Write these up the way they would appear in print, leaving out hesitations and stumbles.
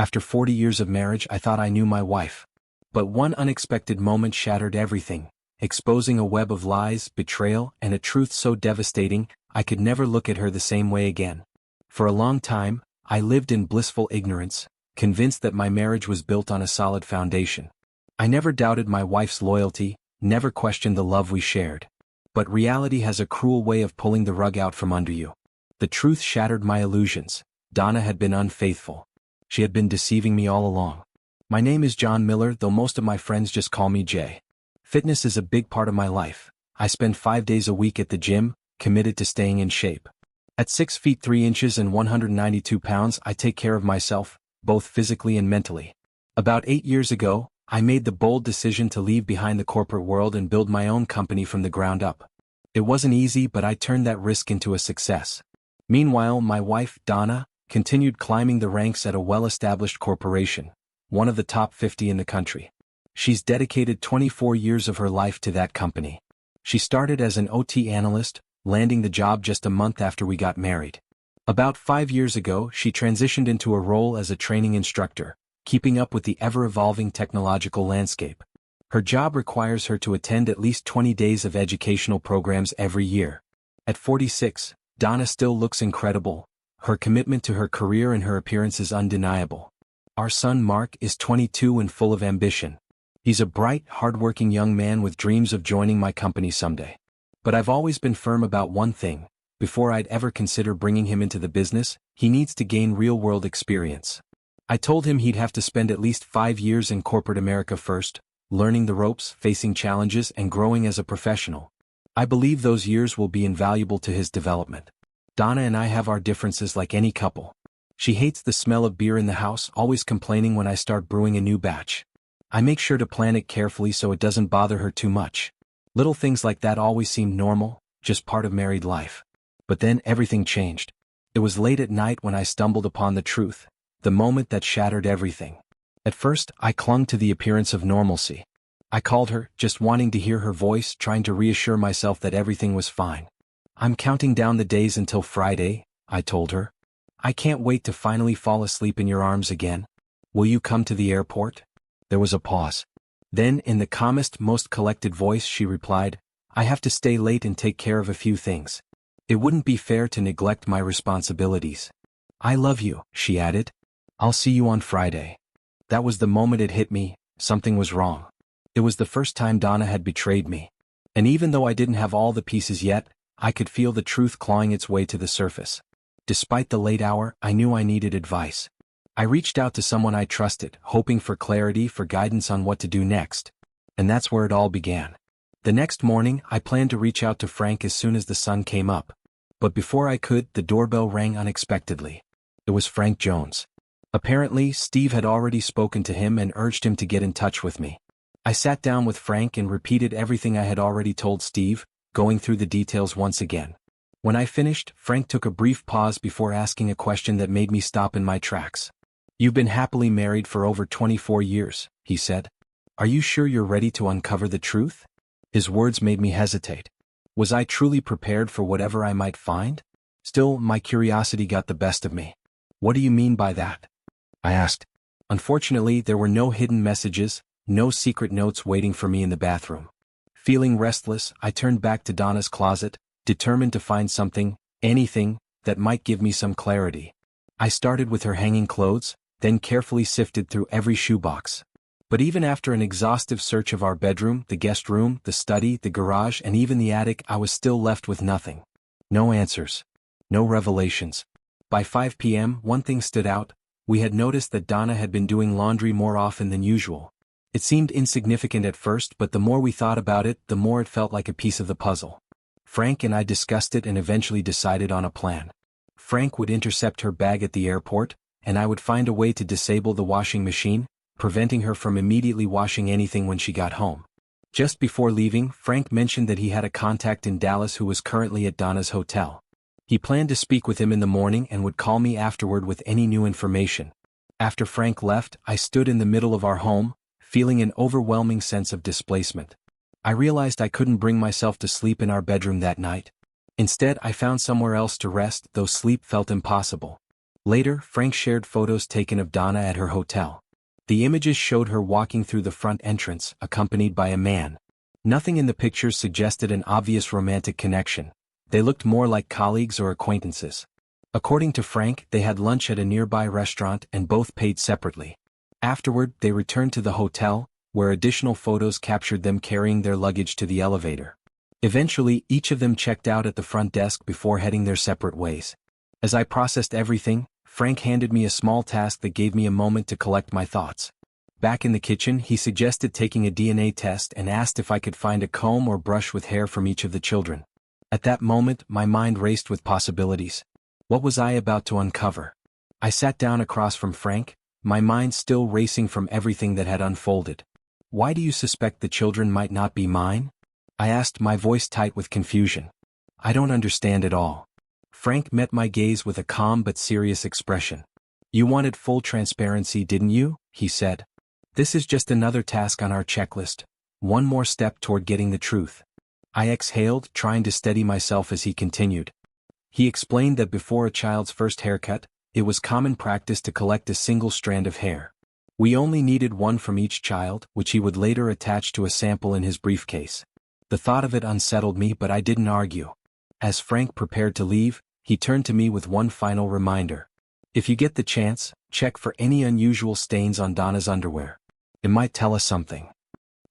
After 40 years of marriage, I thought I knew my wife. But one unexpected moment shattered everything, exposing a web of lies, betrayal, and a truth so devastating, I could never look at her the same way again. For a long time, I lived in blissful ignorance, convinced that my marriage was built on a solid foundation. I never doubted my wife's loyalty, never questioned the love we shared. But reality has a cruel way of pulling the rug out from under you. The truth shattered my illusions. Donna had been unfaithful. She had been deceiving me all along. My name is John Miller, though most of my friends just call me Jay. Fitness is a big part of my life. I spend 5 days a week at the gym, committed to staying in shape. At 6 feet 3 inches and 192 pounds, I take care of myself, both physically and mentally. About 8 years ago, I made the bold decision to leave behind the corporate world and build my own company from the ground up. It wasn't easy, but I turned that risk into a success. Meanwhile, my wife, Donna, continued climbing the ranks at a well-established corporation, one of the top 50 in the country. She's dedicated 24 years of her life to that company. She started as an OT analyst, landing the job just a month after we got married. About 5 years ago, she transitioned into a role as a training instructor, keeping up with the ever-evolving technological landscape. Her job requires her to attend at least 20 days of educational programs every year. At 46, Donna still looks incredible. Her commitment to her career and her appearance is undeniable. Our son Mark is 22 and full of ambition. He's a bright, hardworking young man with dreams of joining my company someday. But I've always been firm about one thing. Before I'd ever consider bringing him into the business, he needs to gain real-world experience. I told him he'd have to spend at least 5 years in corporate America first, learning the ropes, facing challenges, and growing as a professional. I believe those years will be invaluable to his development. Donna and I have our differences like any couple. She hates the smell of beer in the house, always complaining when I start brewing a new batch. I make sure to plan it carefully so it doesn't bother her too much. Little things like that always seemed normal, just part of married life. But then everything changed. It was late at night when I stumbled upon the truth, the moment that shattered everything. At first, I clung to the appearance of normalcy. I called her, just wanting to hear her voice, trying to reassure myself that everything was fine. I'm counting down the days until Friday, I told her. I can't wait to finally fall asleep in your arms again. Will you come to the airport? There was a pause. Then, in the calmest, most collected voice, she replied, I have to stay late and take care of a few things. It wouldn't be fair to neglect my responsibilities. I love you, she added. I'll see you on Friday. That was the moment it hit me, something was wrong. It was the first time Donna had betrayed me. And even though I didn't have all the pieces yet, I could feel the truth clawing its way to the surface. Despite the late hour, I knew I needed advice. I reached out to someone I trusted, hoping for clarity, for guidance on what to do next. And that's where it all began. The next morning, I planned to reach out to Frank as soon as the sun came up. But before I could, the doorbell rang unexpectedly. It was Frank Jones. Apparently, Steve had already spoken to him and urged him to get in touch with me. I sat down with Frank and repeated everything I had already told Steve, going through the details once again. When I finished, Frank took a brief pause before asking a question that made me stop in my tracks. You've been happily married for over 24 years, he said. Are you sure you're ready to uncover the truth? His words made me hesitate. Was I truly prepared for whatever I might find? Still, my curiosity got the best of me. What do you mean by that? I asked. Unfortunately, there were no hidden messages, no secret notes waiting for me in the bathroom. Feeling restless, I turned back to Donna's closet, determined to find something, anything, that might give me some clarity. I started with her hanging clothes, then carefully sifted through every shoebox. But even after an exhaustive search of our bedroom, the guest room, the study, the garage, and even the attic, I was still left with nothing. No answers. No revelations. By 5 p.m., one thing stood out. We had noticed that Donna had been doing laundry more often than usual. It seemed insignificant at first, but the more we thought about it, the more it felt like a piece of the puzzle. Frank and I discussed it and eventually decided on a plan. Frank would intercept her bag at the airport, and I would find a way to disable the washing machine, preventing her from immediately washing anything when she got home. Just before leaving, Frank mentioned that he had a contact in Dallas who was currently at Donna's hotel. He planned to speak with him in the morning and would call me afterward with any new information. After Frank left, I stood in the middle of our home, feeling an overwhelming sense of displacement. I realized I couldn't bring myself to sleep in our bedroom that night. Instead, I found somewhere else to rest, though sleep felt impossible. Later, Frank shared photos taken of Donna at her hotel. The images showed her walking through the front entrance, accompanied by a man. Nothing in the pictures suggested an obvious romantic connection. They looked more like colleagues or acquaintances. According to Frank, they had lunch at a nearby restaurant and both paid separately. Afterward, they returned to the hotel, where additional photos captured them carrying their luggage to the elevator. Eventually, each of them checked out at the front desk before heading their separate ways. As I processed everything, Frank handed me a small task that gave me a moment to collect my thoughts. Back in the kitchen, he suggested taking a DNA test and asked if I could find a comb or brush with hair from each of the children. At that moment, my mind raced with possibilities. What was I about to uncover? I sat down across from Frank, my mind still racing from everything that had unfolded. Why do you suspect the children might not be mine? I asked, my voice tight with confusion. I don't understand at all. Frank met my gaze with a calm but serious expression. You wanted full transparency, didn't you? He said. This is just another task on our checklist. One more step toward getting the truth. I exhaled, trying to steady myself as he continued. He explained that before a child's first haircut, it was common practice to collect a single strand of hair. We only needed one from each child, which he would later attach to a sample in his briefcase. The thought of it unsettled me, but I didn't argue. As Frank prepared to leave, he turned to me with one final reminder. If you get the chance, check for any unusual stains on Donna's underwear. It might tell us something.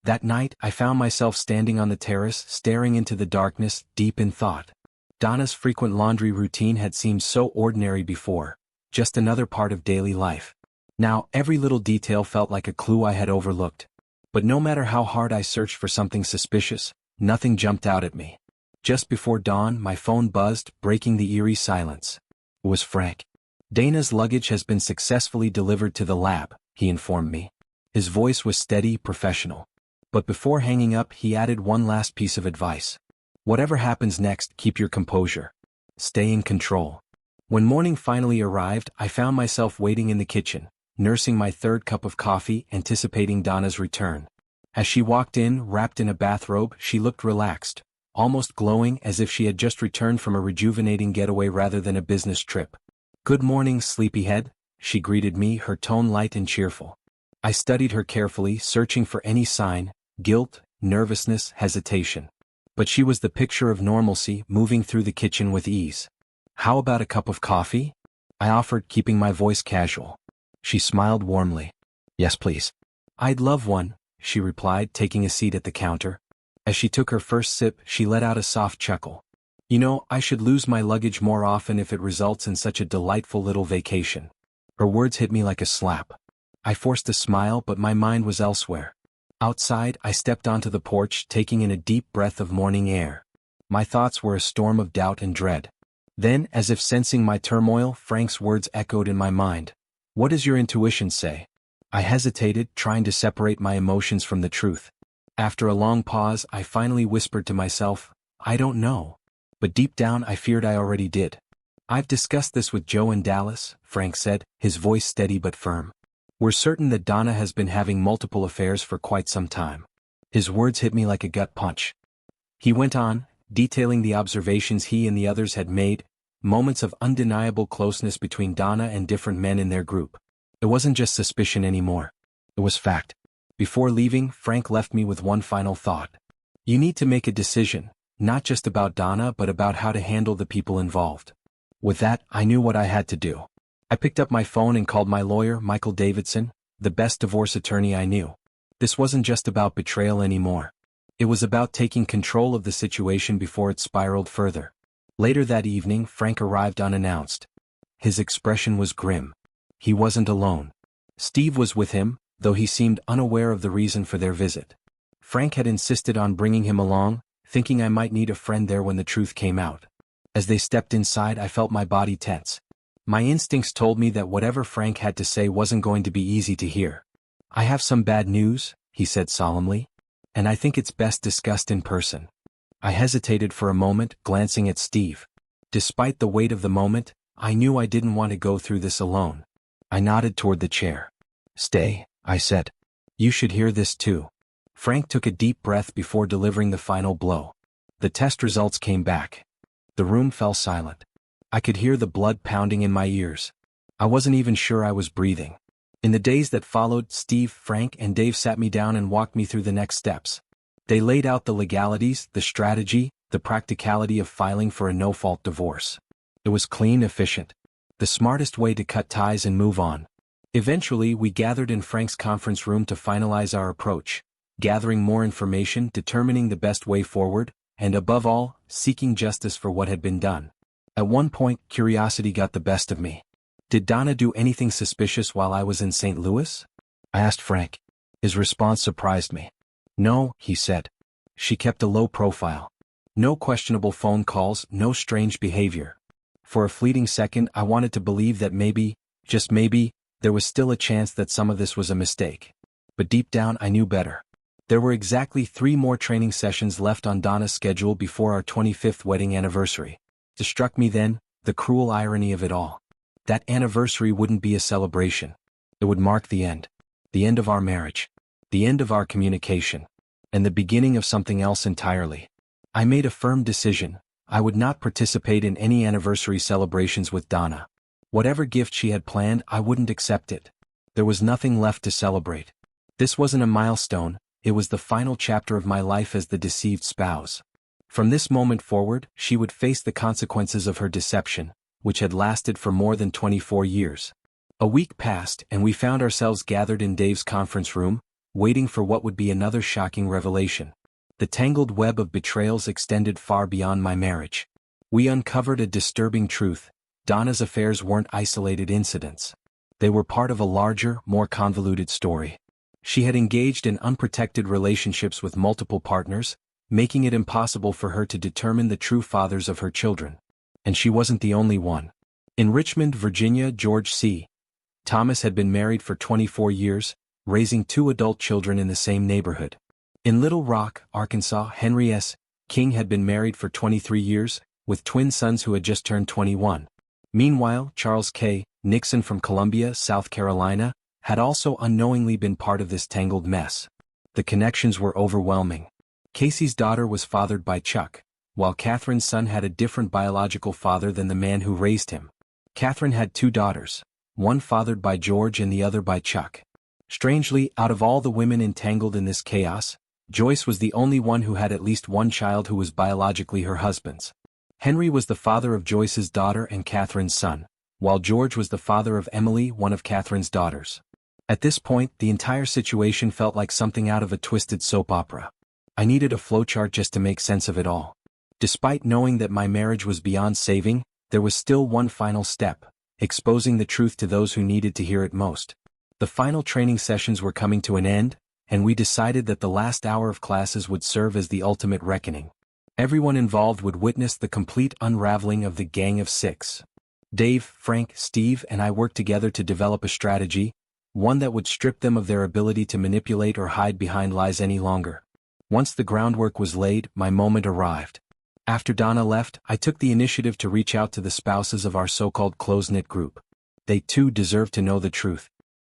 That night, I found myself standing on the terrace, staring into the darkness, deep in thought. Donna's frequent laundry routine had seemed so ordinary before, just another part of daily life. Now, every little detail felt like a clue I had overlooked. But no matter how hard I searched for something suspicious, nothing jumped out at me. Just before dawn, my phone buzzed, breaking the eerie silence. It was Frank. Dana's luggage has been successfully delivered to the lab, he informed me. His voice was steady, professional. But before hanging up, he added one last piece of advice. Whatever happens next, keep your composure. Stay in control. When morning finally arrived, I found myself waiting in the kitchen, nursing my third cup of coffee, anticipating Donna's return. As she walked in, wrapped in a bathrobe, she looked relaxed, almost glowing, as if she had just returned from a rejuvenating getaway rather than a business trip. Good morning, sleepyhead, she greeted me, her tone light and cheerful. I studied her carefully, searching for any sign, guilt, nervousness, hesitation. But she was the picture of normalcy, moving through the kitchen with ease. How about a cup of coffee? I offered, keeping my voice casual. She smiled warmly. Yes, please. I'd love one, she replied, taking a seat at the counter. As she took her first sip, she let out a soft chuckle. You know, I should lose my luggage more often if it results in such a delightful little vacation. Her words hit me like a slap. I forced a smile, but my mind was elsewhere. Outside, I stepped onto the porch, taking in a deep breath of morning air. My thoughts were a storm of doubt and dread. Then, as if sensing my turmoil, Frank's words echoed in my mind. What does your intuition say? I hesitated, trying to separate my emotions from the truth. After a long pause, I finally whispered to myself, I don't know. But deep down, I feared I already did. I've discussed this with Joe in Dallas, Frank said, his voice steady but firm. We're certain that Donna has been having multiple affairs for quite some time. His words hit me like a gut punch. He went on, detailing the observations he and the others had made, moments of undeniable closeness between Donna and different men in their group. It wasn't just suspicion anymore. It was fact. Before leaving, Frank left me with one final thought. You need to make a decision, not just about Donna but about how to handle the people involved. With that, I knew what I had to do. I picked up my phone and called my lawyer, Michael Davidson, the best divorce attorney I knew. This wasn't just about betrayal anymore. It was about taking control of the situation before it spiraled further. Later that evening, Frank arrived unannounced. His expression was grim. He wasn't alone. Steve was with him, though he seemed unaware of the reason for their visit. Frank had insisted on bringing him along, thinking I might need a friend there when the truth came out. As they stepped inside, I felt my body tense. My instincts told me that whatever Frank had to say wasn't going to be easy to hear. I have some bad news, he said solemnly, and I think it's best discussed in person. I hesitated for a moment, glancing at Steve. Despite the weight of the moment, I knew I didn't want to go through this alone. I nodded toward the chair. Stay, I said. You should hear this too. Frank took a deep breath before delivering the final blow. The test results came back. The room fell silent. I could hear the blood pounding in my ears. I wasn't even sure I was breathing. In the days that followed, Steve, Frank, and Dave sat me down and walked me through the next steps. They laid out the legalities, the strategy, the practicality of filing for a no-fault divorce. It was clean, efficient. The smartest way to cut ties and move on. Eventually, we gathered in Frank's conference room to finalize our approach, gathering more information, determining the best way forward, and above all, seeking justice for what had been done. At one point, curiosity got the best of me. Did Donna do anything suspicious while I was in St. Louis? I asked Frank. His response surprised me. No, he said. She kept a low profile. No questionable phone calls, no strange behavior. For a fleeting second, I wanted to believe that maybe, just maybe, there was still a chance that some of this was a mistake. But deep down I knew better. There were exactly 3 more training sessions left on Donna's schedule before our 25th wedding anniversary. It struck me then, the cruel irony of it all. That anniversary wouldn't be a celebration. It would mark the end. The end of our marriage. The end of our communication. And the beginning of something else entirely. I made a firm decision. I would not participate in any anniversary celebrations with Donna. Whatever gift she had planned, I wouldn't accept it. There was nothing left to celebrate. This wasn't a milestone, it was the final chapter of my life as the deceived spouse. From this moment forward, she would face the consequences of her deception, which had lasted for more than 24 years. A week passed and we found ourselves gathered in Dave's conference room, waiting for what would be another shocking revelation. The tangled web of betrayals extended far beyond my marriage. We uncovered a disturbing truth. Donna's affairs weren't isolated incidents. They were part of a larger, more convoluted story. She had engaged in unprotected relationships with multiple partners, making it impossible for her to determine the true fathers of her children. And she wasn't the only one. In Richmond, Virginia, George C. Thomas had been married for 24 years, raising 2 adult children in the same neighborhood. In Little Rock, Arkansas, Henry S. King had been married for 23 years, with twin sons who had just turned 21. Meanwhile, Charles K. Nixon from Columbia, South Carolina, had also unknowingly been part of this tangled mess. The connections were overwhelming. Casey's daughter was fathered by Chuck, while Catherine's son had a different biological father than the man who raised him. Catherine had 2 daughters, one fathered by George and the other by Chuck. Strangely, out of all the women entangled in this chaos, Joyce was the only one who had at least one child who was biologically her husband's. Henry was the father of Joyce's daughter and Catherine's son, while George was the father of Emily, one of Catherine's daughters. At this point, the entire situation felt like something out of a twisted soap opera. I needed a flowchart just to make sense of it all. Despite knowing that my marriage was beyond saving, there was still one final step, exposing the truth to those who needed to hear it most. The final training sessions were coming to an end, and we decided that the last hour of classes would serve as the ultimate reckoning. Everyone involved would witness the complete unraveling of the Gang of 6. Dave, Frank, Steve, and I worked together to develop a strategy, one that would strip them of their ability to manipulate or hide behind lies any longer. Once the groundwork was laid, my moment arrived. After Donna left, I took the initiative to reach out to the spouses of our so-called close-knit group. They too deserved to know the truth.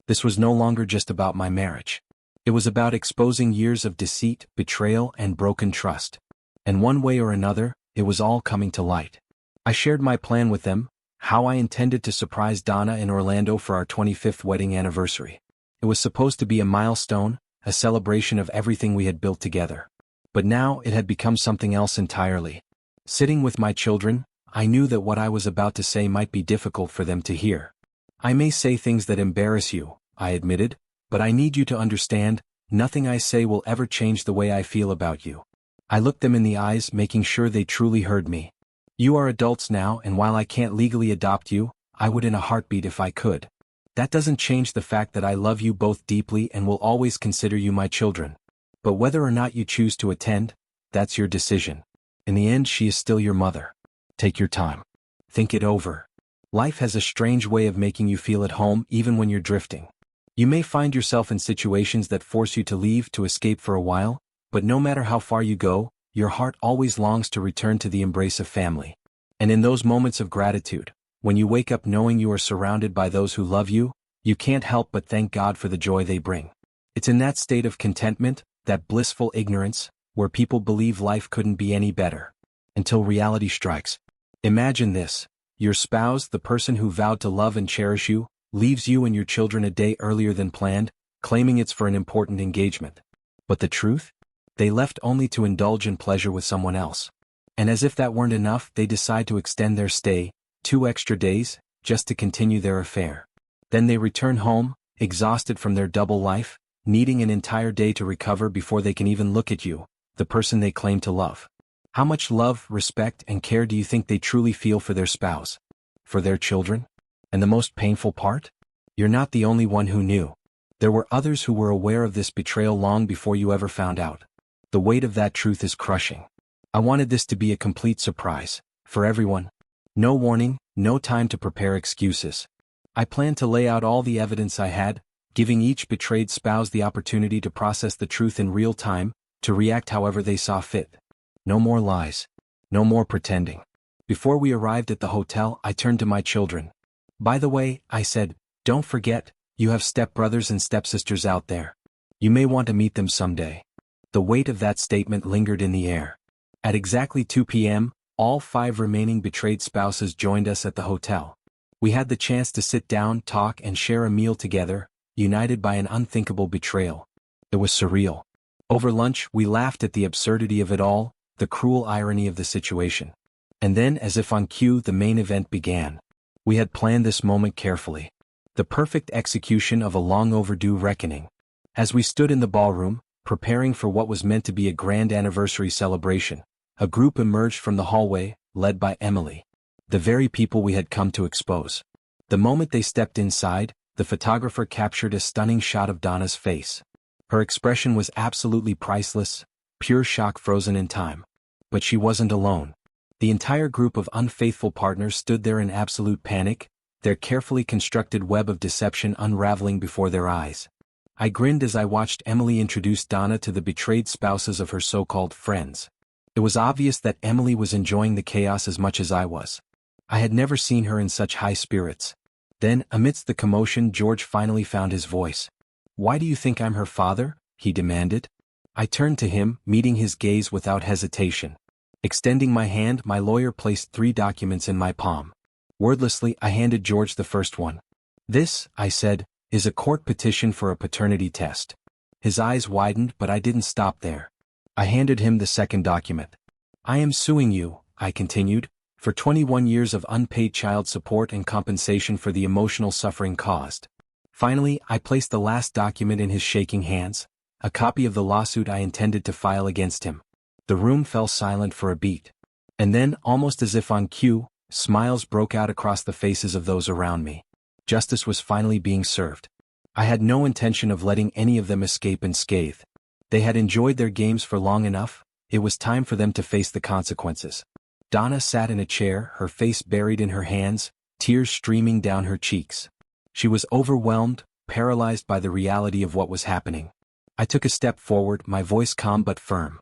This was no longer just about my marriage. It was about exposing years of deceit, betrayal, and broken trust. And one way or another, it was all coming to light. I shared my plan with them, how I intended to surprise Donna in Orlando for our 25th wedding anniversary. It was supposed to be a milestone, a celebration of everything we had built together. But now it had become something else entirely. Sitting with my children, I knew that what I was about to say might be difficult for them to hear. I may say things that embarrass you, I admitted, but I need you to understand, nothing I say will ever change the way I feel about you. I looked them in the eyes, making sure they truly heard me. You are adults now, and while I can't legally adopt you, I would in a heartbeat if I could. That doesn't change the fact that I love you both deeply and will always consider you my children. But whether or not you choose to attend, that's your decision. In the end, she is still your mother. Take your time. Think it over. Life has a strange way of making you feel at home even when you're drifting. You may find yourself in situations that force you to leave to escape for a while, but no matter how far you go, your heart always longs to return to the embrace of family. And in those moments of gratitude, when you wake up knowing you are surrounded by those who love you, you can't help but thank God for the joy they bring. It's in that state of contentment, that blissful ignorance, where people believe life couldn't be any better. Until reality strikes. Imagine this. Your spouse, the person who vowed to love and cherish you, leaves you and your children a day earlier than planned, claiming it's for an important engagement. But the truth? They left only to indulge in pleasure with someone else. And as if that weren't enough, they decide to extend their stay, 2 extra days, just to continue their affair. Then they return home, exhausted from their double life, needing an entire day to recover before they can even look at you, the person they claim to love. How much love, respect, and care do you think they truly feel for their spouse? For their children? And the most painful part? You're not the only one who knew. There were others who were aware of this betrayal long before you ever found out. The weight of that truth is crushing. I wanted this to be a complete surprise, for everyone. No warning, no time to prepare excuses. I planned to lay out all the evidence I had, giving each betrayed spouse the opportunity to process the truth in real time, to react however they saw fit. No more lies. No more pretending. Before we arrived at the hotel, I turned to my children. By the way, I said, don't forget, you have stepbrothers and stepsisters out there. You may want to meet them someday. The weight of that statement lingered in the air. At exactly 2 p.m., all 5 remaining betrayed spouses joined us at the hotel. We had the chance to sit down, talk, and share a meal together, united by an unthinkable betrayal. It was surreal. Over lunch, we laughed at the absurdity of it all, the cruel irony of the situation. And then, as if on cue, the main event began. We had planned this moment carefully. The perfect execution of a long overdue reckoning. As we stood in the ballroom, preparing for what was meant to be a grand anniversary celebration, a group emerged from the hallway, led by Emily. The very people we had come to expose. The moment they stepped inside, the photographer captured a stunning shot of Donna's face. Her expression was absolutely priceless, pure shock frozen in time. But she wasn't alone. The entire group of unfaithful partners stood there in absolute panic, their carefully constructed web of deception unraveling before their eyes. I grinned as I watched Emily introduce Donna to the betrayed spouses of her so-called friends. It was obvious that Emily was enjoying the chaos as much as I was. I had never seen her in such high spirits. Then, amidst the commotion, George finally found his voice. "Why do you think I'm her father?" he demanded. I turned to him, meeting his gaze without hesitation. Extending my hand, my lawyer placed 3 documents in my palm. Wordlessly, I handed George the first one. "This," I said, "is a court petition for a paternity test." His eyes widened, but I didn't stop there. I handed him the second document. "I am suing you," I continued, "for 21 years of unpaid child support and compensation for the emotional suffering caused." Finally, I placed the last document in his shaking hands, a copy of the lawsuit I intended to file against him. The room fell silent for a beat. And then, almost as if on cue, smiles broke out across the faces of those around me. Justice was finally being served. I had no intention of letting any of them escape unscathed. They had enjoyed their games for long enough. It was time for them to face the consequences. Donna sat in a chair, her face buried in her hands, tears streaming down her cheeks. She was overwhelmed, paralyzed by the reality of what was happening. I took a step forward, my voice calm but firm.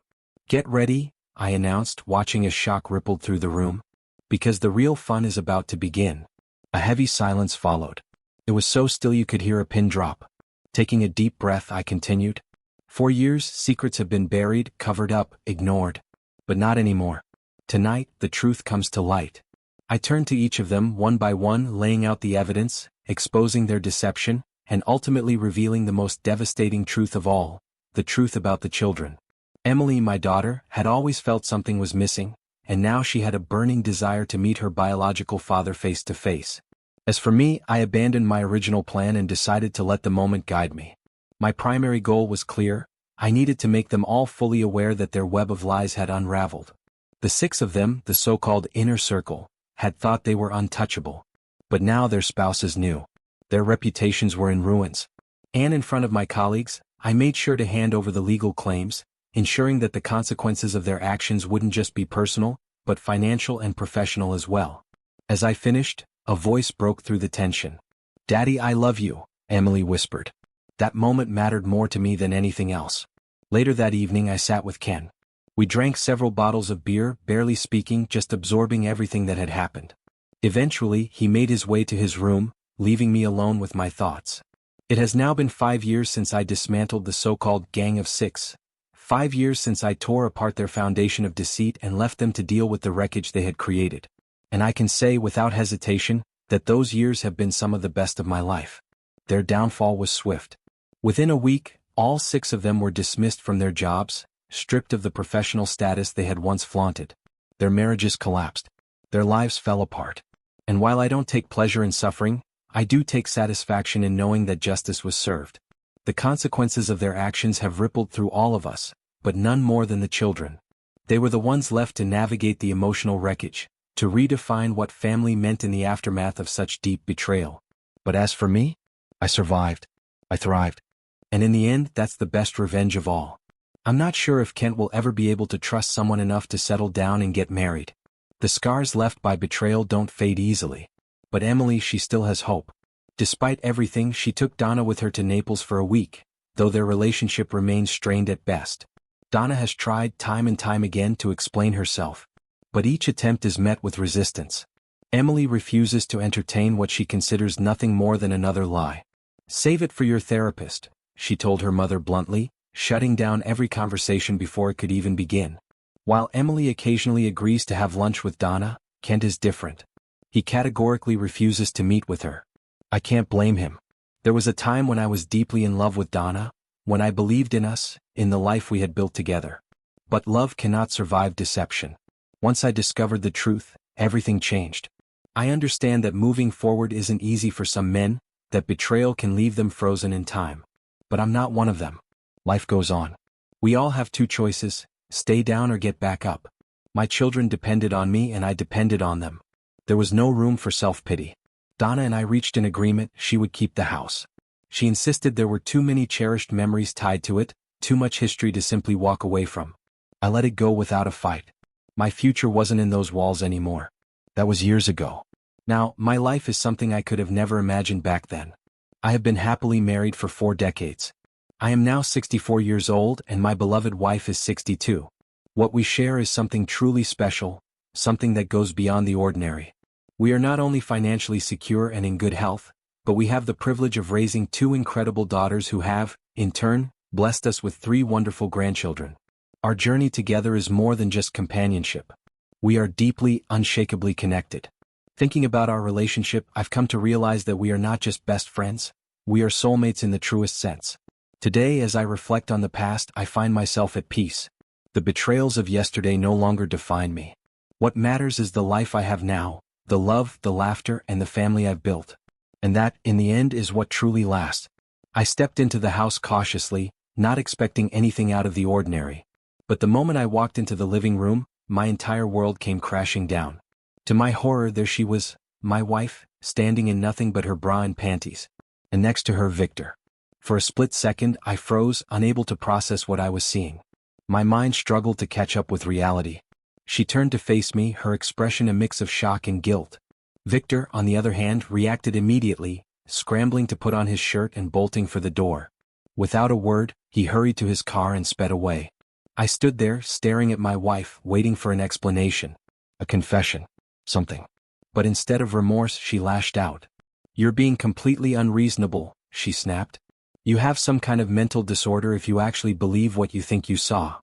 "Get ready," I announced, watching as shock rippled through the room. "Because the real fun is about to begin." A heavy silence followed. It was so still you could hear a pin drop. Taking a deep breath, I continued. "For years, secrets have been buried, covered up, ignored. But not anymore. Tonight, the truth comes to light." I turned to each of them, one by one, laying out the evidence, exposing their deception, and ultimately revealing the most devastating truth of all, the truth about the children. Emily, my daughter, had always felt something was missing, and now she had a burning desire to meet her biological father face to face. As for me, I abandoned my original plan and decided to let the moment guide me. My primary goal was clear. I needed to make them all fully aware that their web of lies had unraveled. The 6 of them, the so-called inner circle, had thought they were untouchable. But now their spouses knew. Their reputations were in ruins. And in front of my colleagues, I made sure to hand over the legal claims, ensuring that the consequences of their actions wouldn't just be personal, but financial and professional as well. As I finished, a voice broke through the tension. "Daddy, I love you," Emily whispered. That moment mattered more to me than anything else. Later that evening I sat with Ken. We drank several bottles of beer, barely speaking, just absorbing everything that had happened. Eventually, he made his way to his room, leaving me alone with my thoughts. It has now been 5 years since I dismantled the so-called Gang of 6. 5 years since I tore apart their foundation of deceit and left them to deal with the wreckage they had created. And I can say without hesitation that those years have been some of the best of my life. Their downfall was swift. Within a week, all 6 of them were dismissed from their jobs, stripped of the professional status they had once flaunted. Their marriages collapsed. Their lives fell apart. And while I don't take pleasure in suffering, I do take satisfaction in knowing that justice was served. The consequences of their actions have rippled through all of us, but none more than the children. They were the ones left to navigate the emotional wreckage, to redefine what family meant in the aftermath of such deep betrayal. But as for me, I survived. I thrived. And in the end, that's the best revenge of all. I'm not sure if Kent will ever be able to trust someone enough to settle down and get married. The scars left by betrayal don't fade easily. But Emily, she still has hope. Despite everything, she took Donna with her to Naples for a week, though their relationship remains strained at best. Donna has tried time and time again to explain herself, but each attempt is met with resistance. Emily refuses to entertain what she considers nothing more than another lie. "Save it for your therapist," she told her mother bluntly, shutting down every conversation before it could even begin. While Emily occasionally agrees to have lunch with Donna, Kent is different. He categorically refuses to meet with her. I can't blame him. There was a time when I was deeply in love with Donna, when I believed in us, in the life we had built together. But love cannot survive deception. Once I discovered the truth, everything changed. I understand that moving forward isn't easy for some men, that betrayal can leave them frozen in time. But I'm not one of them. Life goes on. We all have 2 choices, stay down or get back up. My children depended on me and I depended on them. There was no room for self-pity. Donna and I reached an agreement she would keep the house. She insisted there were too many cherished memories tied to it, too much history to simply walk away from. I let it go without a fight. My future wasn't in those walls anymore. That was years ago. Now, my life is something I could have never imagined back then. I have been happily married for 4 decades. I am now 64 years old and my beloved wife is 62. What we share is something truly special, something that goes beyond the ordinary. We are not only financially secure and in good health, but we have the privilege of raising 2 incredible daughters who have, in turn, blessed us with 3 wonderful grandchildren. Our journey together is more than just companionship. We are deeply, unshakably connected. Thinking about our relationship, I've come to realize that we are not just best friends, we are soulmates in the truest sense. Today, as I reflect on the past, I find myself at peace. The betrayals of yesterday no longer define me. What matters is the life I have now, the love, the laughter, and the family I've built. And that, in the end, is what truly lasts. I stepped into the house cautiously, not expecting anything out of the ordinary. But the moment I walked into the living room, my entire world came crashing down. To my horror, there she was, my wife, standing in nothing but her bra and panties. And next to her, Victor. For a split second, I froze, unable to process what I was seeing. My mind struggled to catch up with reality. She turned to face me, her expression a mix of shock and guilt. Victor, on the other hand, reacted immediately, scrambling to put on his shirt and bolting for the door. Without a word, he hurried to his car and sped away. I stood there, staring at my wife, waiting for an explanation. A confession. Something. But instead of remorse, she lashed out. "You're being completely unreasonable," she snapped. "You have some kind of mental disorder if you actually believe what you think you saw."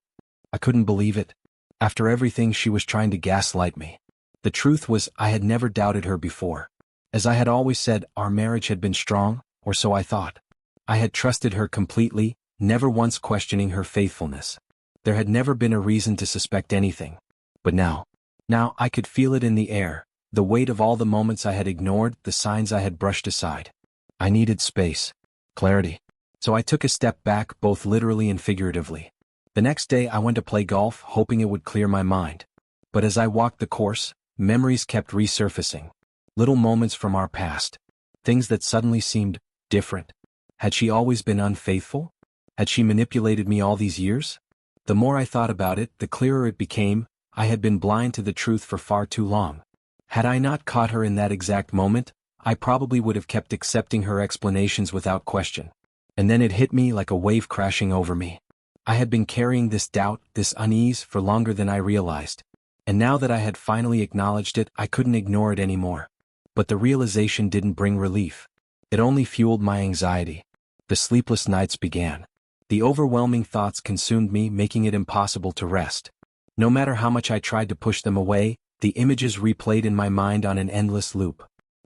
I couldn't believe it. After everything, she was trying to gaslight me. The truth was, I had never doubted her before. As I had always said, our marriage had been strong, or so I thought. I had trusted her completely, never once questioning her faithfulness. There had never been a reason to suspect anything. But now I could feel it in the air, the weight of all the moments I had ignored, the signs I had brushed aside. I needed space. Clarity. So I took a step back, both literally and figuratively. The next day I went to play golf, hoping it would clear my mind. But as I walked the course, memories kept resurfacing. Little moments from our past. Things that suddenly seemed different. Had she always been unfaithful? Had she manipulated me all these years? The more I thought about it, the clearer it became. I had been blind to the truth for far too long. Had I not caught her in that exact moment, I probably would have kept accepting her explanations without question. And then it hit me like a wave crashing over me. I had been carrying this doubt, this unease, for longer than I realized. And now that I had finally acknowledged it, I couldn't ignore it anymore. But the realization didn't bring relief. It only fueled my anxiety. The sleepless nights began. The overwhelming thoughts consumed me, making it impossible to rest. No matter how much I tried to push them away, The images replayed in my mind on an endless loop.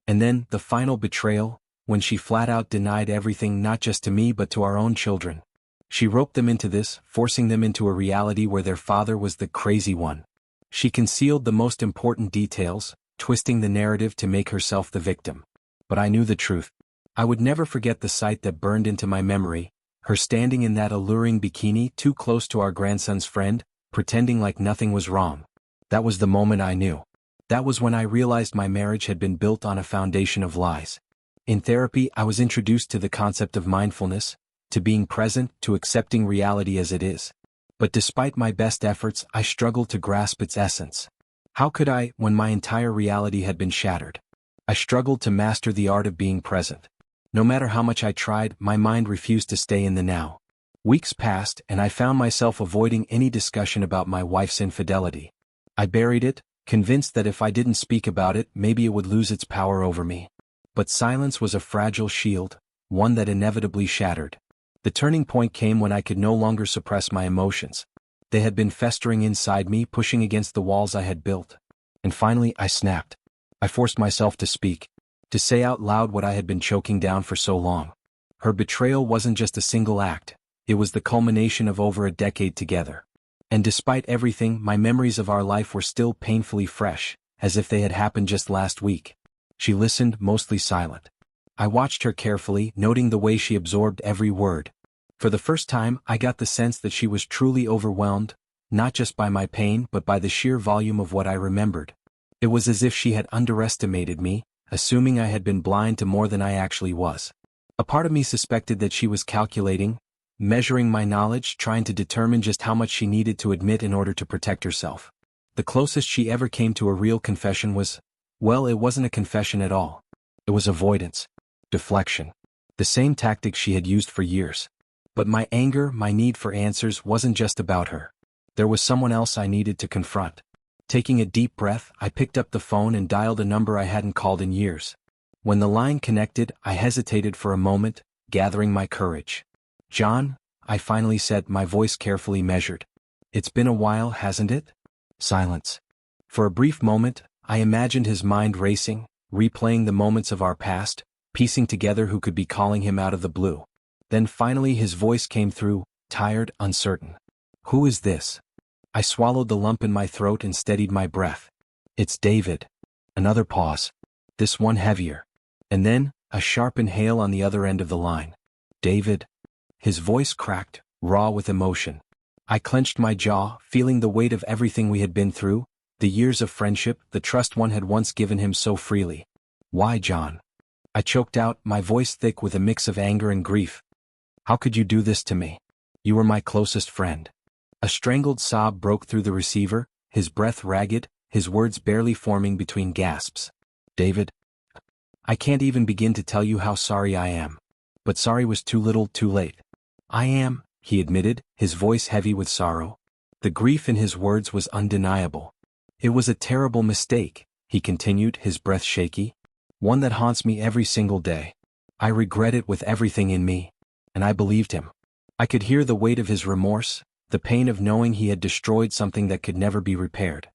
And then, the final betrayal, when she flat out denied everything not just to me but to our own children. She roped them into this, forcing them into a reality where their father was the crazy one. She concealed the most important details, twisting the narrative to make herself the victim. But I knew the truth. I would never forget the sight that burned into my memory, her standing in that alluring bikini too close to our grandson's friend, pretending like nothing was wrong. That was the moment I knew. That was when I realized my marriage had been built on a foundation of lies. In therapy, I was introduced to the concept of mindfulness, to being present, to accepting reality as it is. But despite my best efforts, I struggled to grasp its essence. How could I, when my entire reality had been shattered? I struggled to master the art of being present. No matter how much I tried, my mind refused to stay in the now. Weeks passed, and I found myself avoiding any discussion about my wife's infidelity. I buried it, convinced that if I didn't speak about it, maybe it would lose its power over me. But silence was a fragile shield, one that inevitably shattered. The turning point came when I could no longer suppress my emotions. They had been festering inside me, pushing against the walls I had built. And finally, I snapped. I forced myself to speak, to say out loud what I had been choking down for so long. Her betrayal wasn't just a single act, it was the culmination of over a decade together. And despite everything, my memories of our life were still painfully fresh, as if they had happened just last week. She listened, mostly silent. I watched her carefully, noting the way she absorbed every word. For the first time, I got the sense that she was truly overwhelmed, not just by my pain but by the sheer volume of what I remembered. It was as if she had underestimated me, assuming I had been blind to more than I actually was. A part of me suspected that she was calculating, measuring my knowledge, trying to determine just how much she needed to admit in order to protect herself. The closest she ever came to a real confession was, well, it wasn't a confession at all. It was avoidance. Deflection. The same tactic she had used for years. But my anger, my need for answers wasn't just about her. There was someone else I needed to confront. Taking a deep breath, I picked up the phone and dialed a number I hadn't called in years. When the line connected, I hesitated for a moment, gathering my courage. "John," I finally said, my voice carefully measured. "It's been a while, hasn't it?" Silence. For a brief moment, I imagined his mind racing, replaying the moments of our past, piecing together who could be calling him out of the blue. Then finally his voice came through, tired, uncertain. "Who is this?" I swallowed the lump in my throat and steadied my breath. "It's David." Another pause. This one heavier. And then, a sharp inhale on the other end of the line. "David." His voice cracked, raw with emotion. I clenched my jaw, feeling the weight of everything we had been through, the years of friendship, the trust one had once given him so freely. "Why, John?" I choked out, my voice thick with a mix of anger and grief. "How could you do this to me? You were my closest friend." A strangled sob broke through the receiver, his breath ragged, his words barely forming between gasps. "David, I can't even begin to tell you how sorry I am. But sorry was too little, too late." "I am," he admitted, his voice heavy with sorrow. The grief in his words was undeniable. "It was a terrible mistake," he continued, his breath shaky. "One that haunts me every single day. I regret it with everything in me." And I believed him. I could hear the weight of his remorse, the pain of knowing he had destroyed something that could never be repaired.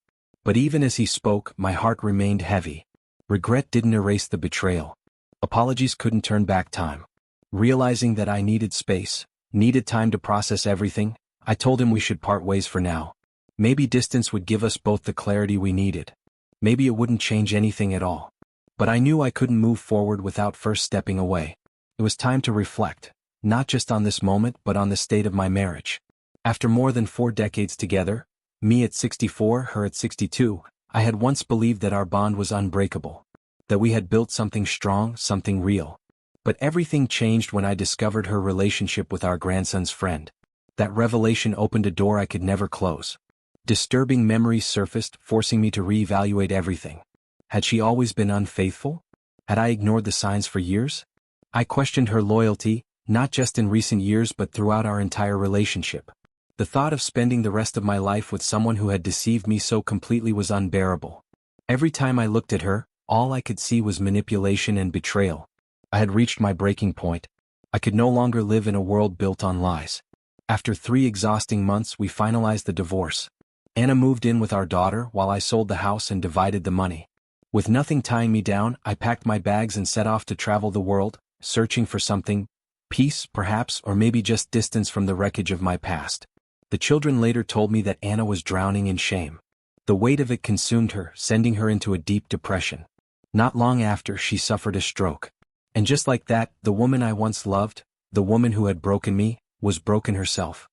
But even as he spoke, my heart remained heavy. Regret didn't erase the betrayal. Apologies couldn't turn back time. Realizing that I needed space, needed time to process everything, I told him we should part ways for now. Maybe distance would give us both the clarity we needed. Maybe it wouldn't change anything at all. But I knew I couldn't move forward without first stepping away. It was time to reflect, not just on this moment but on the state of my marriage. After more than 4 decades together, me at 64, her at 62, I had once believed that our bond was unbreakable. That we had built something strong, something real. But everything changed when I discovered her relationship with our grandson's friend. That revelation opened a door I could never close. Disturbing memories surfaced, forcing me to reevaluate everything. Had she always been unfaithful? Had I ignored the signs for years? I questioned her loyalty, not just in recent years but throughout our entire relationship. The thought of spending the rest of my life with someone who had deceived me so completely was unbearable. Every time I looked at her, all I could see was manipulation and betrayal. I had reached my breaking point. I could no longer live in a world built on lies. After 3 exhausting months, we finalized the divorce. Anna moved in with our daughter while I sold the house and divided the money. With nothing tying me down, I packed my bags and set off to travel the world, searching for something, peace, perhaps, or maybe just distance from the wreckage of my past. The children later told me that Anna was drowning in shame. The weight of it consumed her, sending her into a deep depression. Not long after, she suffered a stroke. And just like that, the woman I once loved, the woman who had broken me, was broken herself.